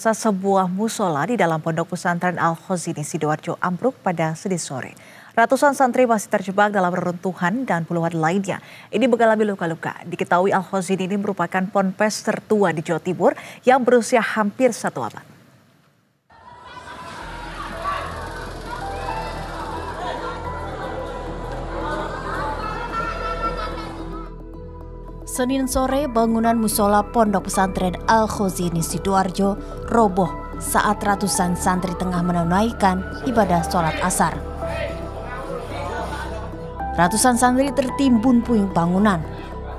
Pemirsa, sebuah musola di dalam pondok pesantren Al-Khozini Sidoarjo ambruk pada Senin sore. Ratusan santri masih terjebak dalam reruntuhan dan puluhan lainnya ini mengalami luka-luka. Diketahui Al-Khozini ini merupakan ponpes tertua di Jawa Timur yang berusia hampir 1 abad. Senin sore, bangunan musola pondok pesantren Al-Khozini Sidoarjo roboh saat ratusan santri tengah menunaikan ibadah sholat asar. Ratusan santri tertimbun puing bangunan.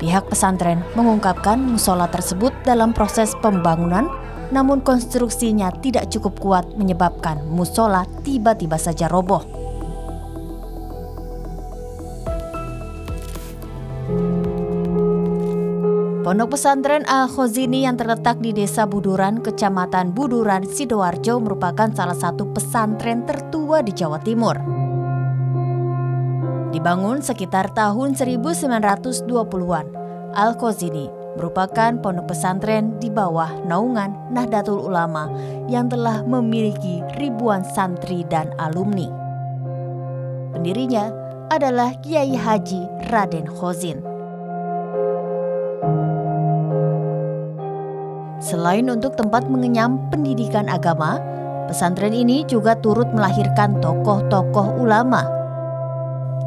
Pihak pesantren mengungkapkan musola tersebut dalam proses pembangunan, namun konstruksinya tidak cukup kuat menyebabkan musola tiba-tiba saja roboh. Pondok pesantren Al-Khozini yang terletak di Desa Buduran, Kecamatan Buduran, Sidoarjo merupakan salah satu pesantren tertua di Jawa Timur. Dibangun sekitar tahun 1920-an, Al-Khozini merupakan pondok pesantren di bawah naungan Nahdlatul Ulama yang telah memiliki ribuan santri dan alumni. Pendirinya adalah Kiai Haji Raden Khozin. Selain untuk tempat mengenyam pendidikan agama, pesantren ini juga turut melahirkan tokoh-tokoh ulama.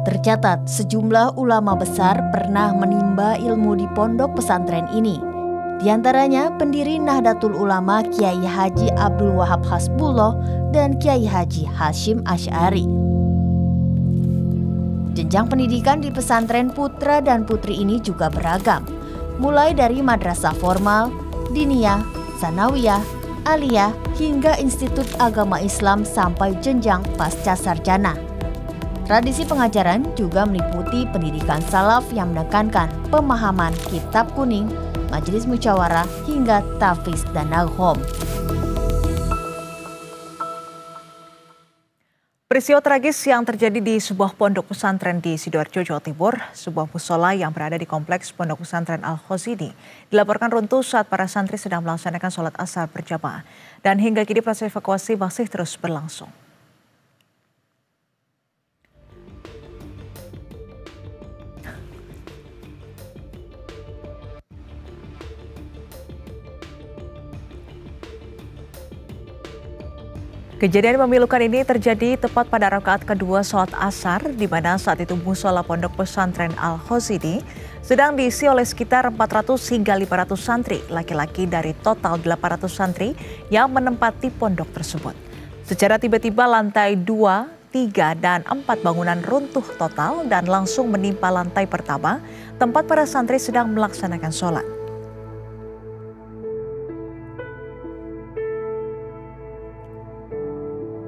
Tercatat sejumlah ulama besar pernah menimba ilmu di pondok pesantren ini. Di antaranya pendiri Nahdlatul Ulama Kiai Haji Abdul Wahab Hasbullah dan Kiai Haji Hashim Asy'ari. Jenjang pendidikan di pesantren putra dan putri ini juga beragam, mulai dari madrasah formal, diniyah, sanawiyah, aliyah, hingga Institut Agama Islam sampai jenjang pasca sarjana. Tradisi pengajaran juga meliputi pendidikan salaf yang menekankan pemahaman kitab kuning, majelis musyawarah, hingga tahfiz dan naghom. Peristiwa tragis yang terjadi di sebuah pondok pesantren di Sidoarjo, Jawa Timur, sebuah musola yang berada di kompleks pondok pesantren Al-Khozini, dilaporkan runtuh saat para santri sedang melaksanakan sholat asar berjamaah. Dan hingga kini proses evakuasi masih terus berlangsung. Kejadian memilukan ini terjadi tepat pada rakaat kedua sholat asar, di mana saat itu musola pondok pesantren Al-Khozini sedang diisi oleh sekitar 400 hingga 500 santri, laki-laki dari total 800 santri yang menempati pondok tersebut. Secara tiba-tiba lantai 2, 3, dan 4 bangunan runtuh total dan langsung menimpa lantai pertama, tempat para santri sedang melaksanakan sholat.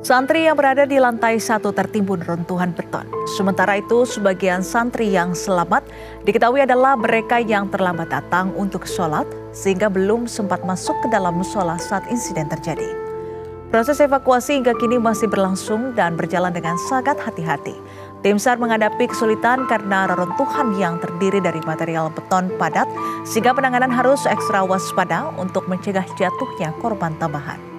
Santri yang berada di lantai 1 tertimbun runtuhan beton. Sementara itu, sebagian santri yang selamat diketahui adalah mereka yang terlambat datang untuk sholat sehingga belum sempat masuk ke dalam musola saat insiden terjadi. Proses evakuasi hingga kini masih berlangsung dan berjalan dengan sangat hati-hati. Tim SAR menghadapi kesulitan karena reruntuhan yang terdiri dari material beton padat sehingga penanganan harus ekstra waspada untuk mencegah jatuhnya korban tambahan.